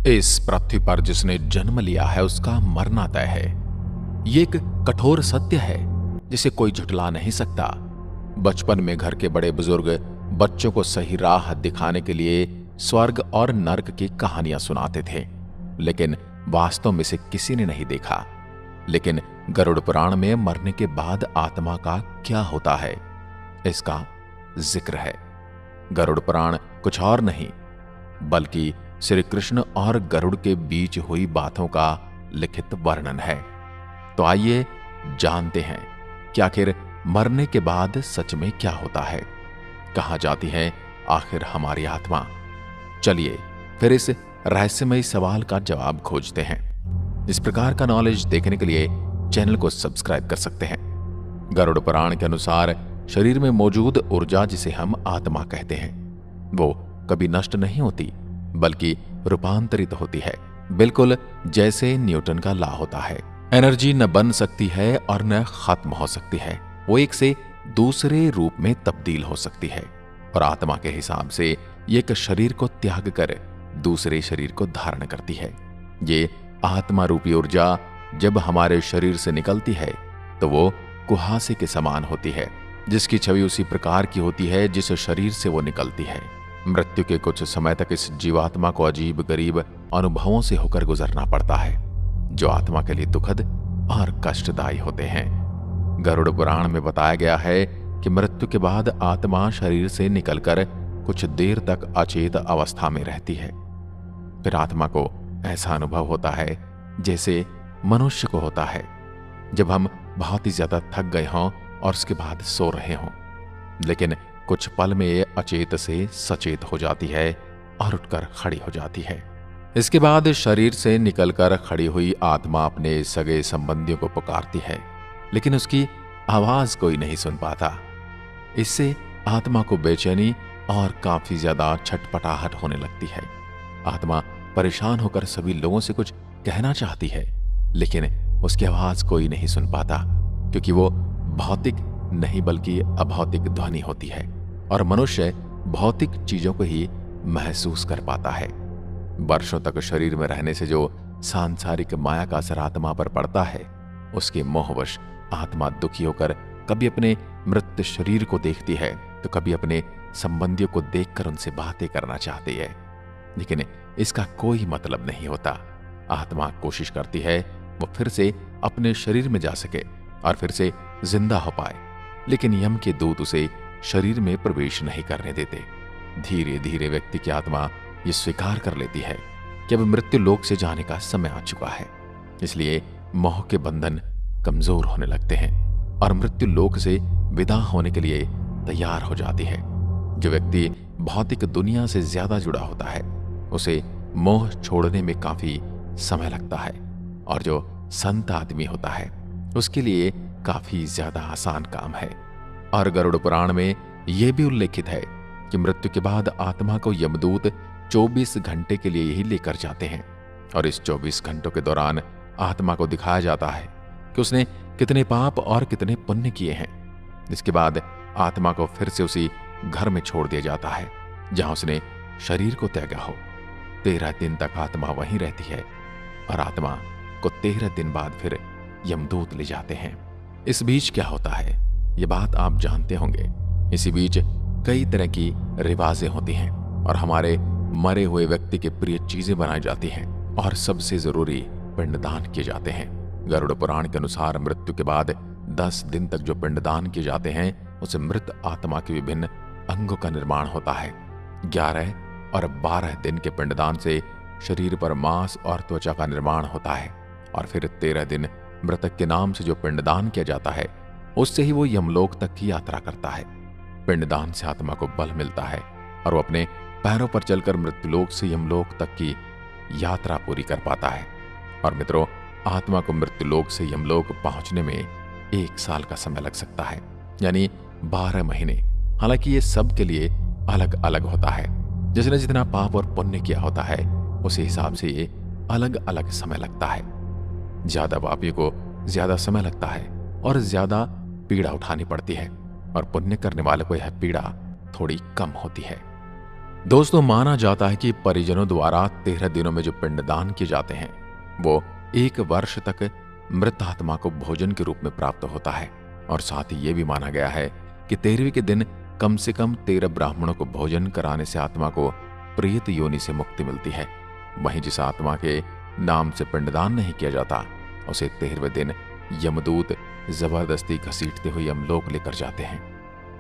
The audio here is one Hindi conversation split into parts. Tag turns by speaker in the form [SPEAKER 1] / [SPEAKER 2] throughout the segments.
[SPEAKER 1] इस पृथ्वी पर जिसने जन्म लिया है उसका मरना तय है। ये एक कठोर सत्य है जिसे कोई झुठला नहीं सकता। बचपन में घर के बड़े बुजुर्ग बच्चों को सही राह दिखाने के लिए स्वर्ग और नर्क की कहानियां सुनाते थे, लेकिन वास्तव में से किसी ने नहीं देखा। लेकिन गरुड़ पुराण में मरने के बाद आत्मा का क्या होता है, इसका जिक्र है। गरुड़ पुराण कुछ और नहीं बल्कि श्री कृष्ण और गरुड़ के बीच हुई बातों का लिखित वर्णन है। तो आइए जानते हैं कि आखिर मरने के बाद सच में क्या होता है, कहां जाती है आखिर हमारी आत्मा। चलिए फिर इस रहस्यमयी सवाल का जवाब खोजते हैं। इस प्रकार का नॉलेज देखने के लिए चैनल को सब्सक्राइब कर सकते हैं। गरुड़ पुराण के अनुसार शरीर में मौजूद ऊर्जा जिसे हम आत्मा कहते हैं, वो कभी नष्ट नहीं होती बल्कि रूपांतरित होती है, बिल्कुल जैसे न्यूटन का लॉ होता है। एनर्जी न बन सकती है और न खत्म हो सकती है, वो एक से दूसरे रूप में तब्दील हो सकती है। और आत्मा के हिसाब से ये एक शरीर को त्याग कर दूसरे शरीर को धारण करती है। ये आत्मा रूपी ऊर्जा जब हमारे शरीर से निकलती है तो वो कुहासे के समान होती है, जिसकी छवि उसी प्रकार की होती है जिस शरीर से वो निकलती है। मृत्यु के कुछ समय तक इस जीवात्मा को अजीब गरीब अनुभवों से होकर गुजरना पड़ता है, जो आत्मा के लिए दुखद और कष्टदायी होते हैं। गरुड़ पुराण में बताया गया है कि मृत्यु के बाद आत्मा शरीर से निकलकर कुछ देर तक अचेत अवस्था में रहती है। फिर आत्मा को ऐसा अनुभव होता है जैसे मनुष्य को होता है जब हम बहुत ही ज्यादा थक गए हों और उसके बाद सो रहे हों, लेकिन कुछ पल में ये अचेत से सचेत हो जाती है और उठकर खड़ी हो जाती है। इसके बाद शरीर से निकलकर खड़ी हुई आत्मा अपने सगे संबंधियों को पुकारती है, लेकिन उसकी आवाज कोई नहीं सुन पाता। इससे आत्मा को बेचैनी और काफी ज्यादा छटपटाहट होने लगती है। आत्मा परेशान होकर सभी लोगों से कुछ कहना चाहती है, लेकिन उसकी आवाज कोई नहीं सुन पाता, क्योंकि वो भौतिक नहीं बल्कि अभौतिक ध्वनि होती है और मनुष्य भौतिक चीजों को ही महसूस कर पाता है। वर्षों तक शरीर में रहने से जो सांसारिक माया का असर आत्मा पर पड़ता है, उसके मोहवश आत्मा दुखी होकर कभी अपने मृत शरीर को देखती है तो कभी अपने संबंधियों को देखकर उनसे बातें करना चाहती है, लेकिन इसका कोई मतलब नहीं होता। आत्मा कोशिश करती है वो फिर से अपने शरीर में जा सके और फिर से जिंदा हो पाए, लेकिन यम के दूत उसे शरीर में प्रवेश नहीं करने देते। धीरे धीरे व्यक्ति की आत्मा ये स्वीकार कर लेती है कि अब मृत्यु लोक से जाने का समय आ चुका है, इसलिए मोह के बंधन कमजोर होने लगते हैं और मृत्यु लोक से विदा होने के लिए तैयार हो जाती है। जो व्यक्ति भौतिक दुनिया से ज्यादा जुड़ा होता है उसे मोह छोड़ने में काफी समय लगता है, और जो संत आदमी होता है उसके लिए काफी ज्यादा आसान काम है। और गरुड़ पुराण में यह भी उल्लेखित है कि मृत्यु के बाद आत्मा को यमदूत 24 घंटे के लिए ही लेकर जाते हैं, और इस 24 घंटों के दौरान आत्मा को दिखाया जाता है कि उसने कितने पाप और कितने पुण्य किए हैं। इसके बाद आत्मा को फिर से उसी घर में छोड़ दिया जाता है जहां उसने शरीर को त्यागा हो। 13 दिन तक आत्मा वहीं रहती है और आत्मा को 13 दिन बाद फिर यमदूत ले जाते हैं। इस बीच क्या होता है ये बात आप जानते होंगे। इसी बीच कई तरह की रिवाजें होती हैं और हमारे मरे हुए व्यक्ति के प्रिय चीजें बनाई जाती हैं, और सबसे जरूरी पिंडदान किए जाते हैं। गरुड़ पुराण के अनुसार मृत्यु के बाद 10 दिन तक जो पिंडदान किए जाते हैं उसे मृत आत्मा के विभिन्न अंगों का निर्माण होता है। 11 और 12 दिन के पिंडदान से शरीर पर मांस और त्वचा का निर्माण होता है, और फिर 13 दिन मृतक के नाम से जो पिंडदान किया जाता है उससे ही वो यमलोक तक की यात्रा करता है। पिंडदान से आत्मा को बल मिलता है और वो अपने पैरों पर चलकर मृत्युलोक से यमलोक तक की यात्रा पूरी कर पाता है। और मित्रों, आत्मा को मृत्युलोक से यमलोक पहुंचने में 1 साल का समय लग सकता है, यानी 12 महीने। हालांकि ये सब के लिए अलग अलग होता है। जिसने जितना पाप और पुण्य किया होता है उसी हिसाब से ये अलग अलग समय लगता है। ज्यादा पापी को ज्यादा समय लगता है और ज्यादा पीड़ा उठानी पड़ती है, और पुण्य करने वाले को यह पीड़ा थोड़ी कम होती है। दोस्तों, माना जाता है कि परिजनों द्वारा 13 दिनों में जो पिंडदान किए जाते हैं वो 1 वर्ष तक मृत आत्मा को भोजन के रूप में प्राप्त होता है। और साथ ही ये भी माना गया है कि 13वें के दिन कम से कम 13 ब्राह्मणों को भोजन कराने से आत्मा को प्रेत योनि से मुक्ति मिलती है। वहीं जिस आत्मा के नाम से पिंडदान नहीं किया जाता उसे 13वें दिन यमदूत जबरदस्ती घसीटते हुए यमलोक लेकर जाते हैं।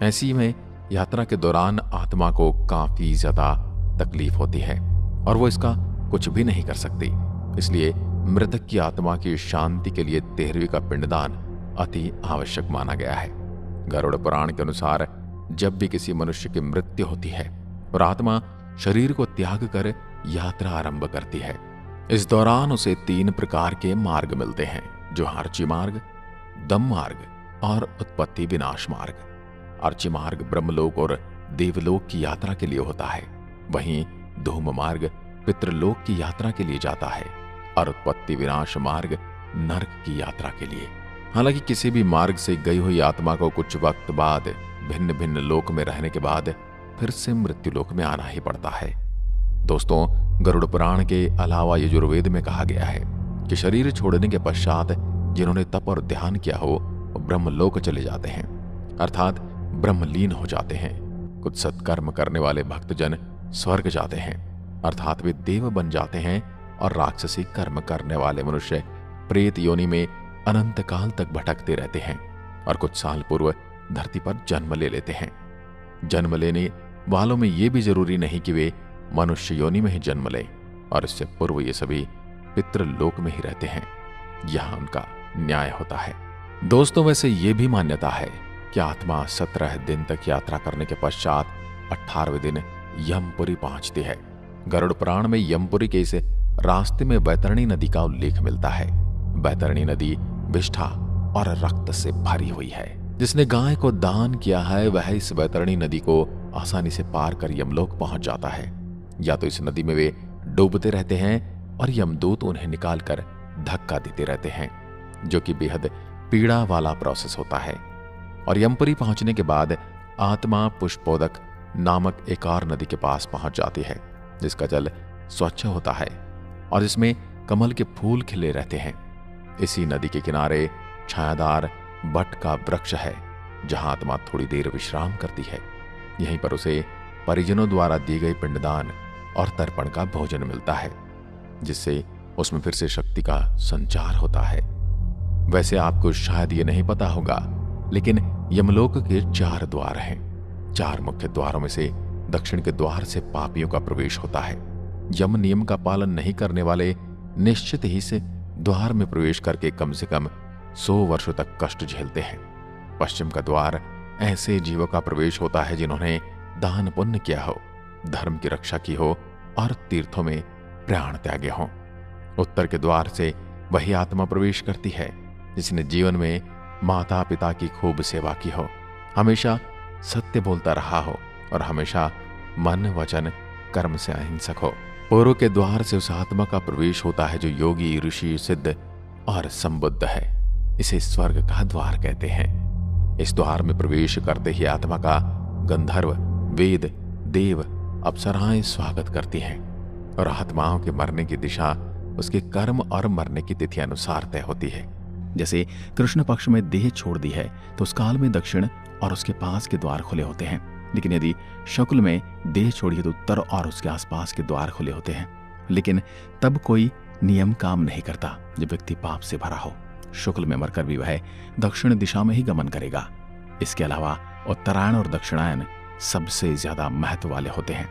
[SPEAKER 1] ऐसी में यात्रा के दौरान आत्मा को काफी ज्यादा तकलीफ होती है और वो इसका कुछ भी नहीं कर सकती। इसलिए मृतक की आत्मा की शांति के लिए 13वीं का पिंडदान अति आवश्यक माना गया है। गरुड़ पुराण के अनुसार जब भी किसी मनुष्य की मृत्यु होती है और आत्मा शरीर को त्याग कर यात्रा आरंभ करती है, इस दौरान उसे 3 प्रकार के मार्ग मिलते हैं, जो अर्ची मार्ग, दम मार्ग और उत्पत्ति विनाश मार्ग। अर्ची मार्ग ब्रह्मलोक और देवलोक की यात्रा के लिए होता है, वहीं धूम मार्ग पितृलोक की यात्रा के लिए जाता है और उत्पत्ति विनाश मार्ग नरक की यात्रा के लिए। हालांकि किसी भी मार्ग से गई हुई आत्मा को कुछ वक्त बाद भिन्न भिन्न लोक में रहने के बाद फिर से मृत्यु लोक में आना ही पड़ता है। दोस्तों, गरुड़ पुराण के अलावा यजुर्वेद में कहा गया है कि शरीर छोड़ने के पश्चात जिन्होंने तप और ध्यान किया हो वो ब्रह्मलोक चले जाते हैं, अर्थात ब्रह्मलीन हो जाते हैं। कुछ सत्कर्म करने वाले भक्तजन स्वर्ग जाते हैं, अर्थात वे देव बन जाते हैं, और राक्षसी कर्म करने वाले मनुष्य प्रेत योनि में अनंत काल तक भटकते रहते हैं और कुछ साल पूर्व धरती पर जन्म ले लेते हैं। जन्म लेने वालों में ये भी जरूरी नहीं कि वे मनुष्य योनि में ही जन्म लें, और इससे पूर्व ये सभी पितृलोक में ही रहते हैं, यहां उनका न्याय होता है। दोस्तों, वैसे ये भी मान्यता है कि आत्मा 17 दिन तक यात्रा करने के पश्चात 18वें दिन यमपुरी पहुंचती है। गरुड़ पुराण में यमपुरी के इस रास्ते में बैतरणी नदी का उल्लेख मिलता है। बैतरणी नदी विष्ठा और रक्त से भरी हुई है। जिसने गाय को दान किया है वह इस बैतरणी नदी को आसानी से पार कर यमलोक पहुंच जाता है। या तो इस नदी में वे डूबते रहते हैं और यमदूत उन्हें निकालकर धक्का देते रहते हैं, जो कि बेहद पीड़ा वाला प्रोसेस होता है। और यमपुरी पहुंचने के बाद आत्मा पुष्पोदक नामक एक और नदी के पास पहुंच जाती है, जिसका जल स्वच्छ होता है और जिसमें कमल के फूल खिले रहते हैं। इसी नदी के किनारे छायादार बट का वृक्ष है, जहां आत्मा थोड़ी देर विश्राम करती है। यहीं पर उसे परिजनों द्वारा दी गई पिंडदान और तर्पण का भोजन मिलता है, जिससे उसमें फिर से शक्ति का संचार होता है। वैसे आपको शायद ये नहीं पता होगा, लेकिन यमलोक के 4 द्वार हैं। 4 मुख्य द्वारों में से दक्षिण के द्वार से पापियों का प्रवेश होता है। यम नियम का पालन नहीं करने वाले निश्चित ही से द्वार में प्रवेश करके कम से कम 100 वर्षों तक कष्ट झेलते हैं। पश्चिम का द्वार ऐसे जीवों का प्रवेश होता है जिन्होंने दान पुण्य किया हो, धर्म की रक्षा की हो और तीर्थों में प्राण त्यागे हों। उत्तर के द्वार से वही आत्मा प्रवेश करती है जिसने जीवन में माता पिता की खूब सेवा की हो, हमेशा सत्य बोलता रहा हो और हमेशा मन वचन कर्म से अहिंसक हो। पूर्व के द्वार से उस आत्मा का प्रवेश होता है जो योगी, ऋषि, सिद्ध और संबुद्ध है। इसे स्वर्ग का द्वार कहते हैं। इस द्वार में प्रवेश करते ही आत्मा का गंधर्व, वेद, देव, अप्सराएं स्वागत करती हैं और आत्माओं के मरने की दिशा उसके कर्म और मरने की तिथि अनुसार तय होती है। जैसे कृष्ण पक्ष में देह छोड़ दी है तो उस काल में दक्षिण और उसके पास के द्वार खुले होते हैं, लेकिन यदि शुक्ल में देह छोड़ी तो उत्तर और उसके आसपास के द्वार खुले होते हैं। लेकिन तब कोई नियम काम नहीं करता जब व्यक्ति पाप से भरा हो। शुक्ल में मरकर भी वह दक्षिण दिशा में ही गमन करेगा। इसके अलावा उत्तरायण और दक्षिणायन सबसे ज्यादा महत्व वाले होते हैं।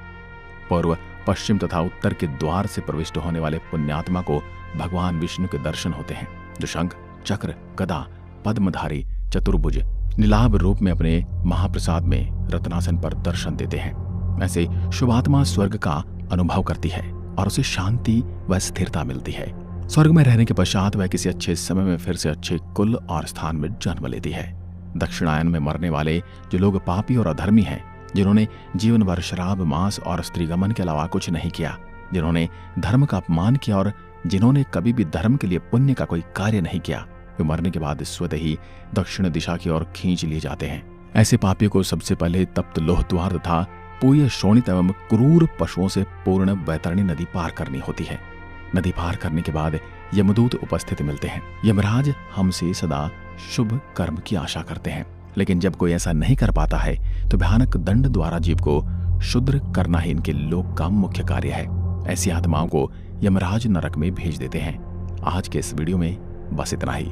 [SPEAKER 1] पूर्व, पश्चिम तथा उत्तर के द्वार से प्रविष्ट होने वाले पुण्यात्मा को भगवान विष्णु के दर्शन होते हैं, जो शंख, चक्र, गदा, पद्मधारी, चतुर्भुज, नीलाभ रूप में अपने महाप्रसाद में रत्नासन पर दर्शन देते हैं। ऐसे शुभात्मा स्वर्ग का अनुभव करती है और उसे शांति व स्थिरता मिलती है। स्वर्ग में रहने के पश्चात वह किसी अच्छे समय में फिर से अच्छे कुल और स्थान में जन्म लेती है। दक्षिणायन में मरने वाले जो लोग पापी और अधर्मी हैं, जिन्होंने जीवन भर शराब, मांस और स्त्रीगमन के अलावा कुछ नहीं किया, जिन्होंने धर्म का अपमान किया और जिन्होंने कभी भी धर्म के लिए पुण्य का कोई कार्य नहीं किया, वे मरने के बाद स्वतः ही दक्षिण दिशा की ओर खींच लिए जाते हैं। ऐसे पापियों को सबसे पहले तप्त लोह द्वार तथा पूय शोणित एवं क्रूर पशुओं से पूर्ण बैतरणी नदी पार करनी होती है। नदी पार करने के बाद यमदूत उपस्थित मिलते हैं। यमराज हमसे सदा शुभ कर्म की आशा करते हैं, लेकिन जब कोई ऐसा नहीं कर पाता है तो भयानक दंड द्वारा जीव को शुद्र करना ही इनके लोक का मुख्य कार्य है। ऐसी आत्माओं को यमराज नरक में भेज देते हैं। आज के इस वीडियो में बस इतना ही।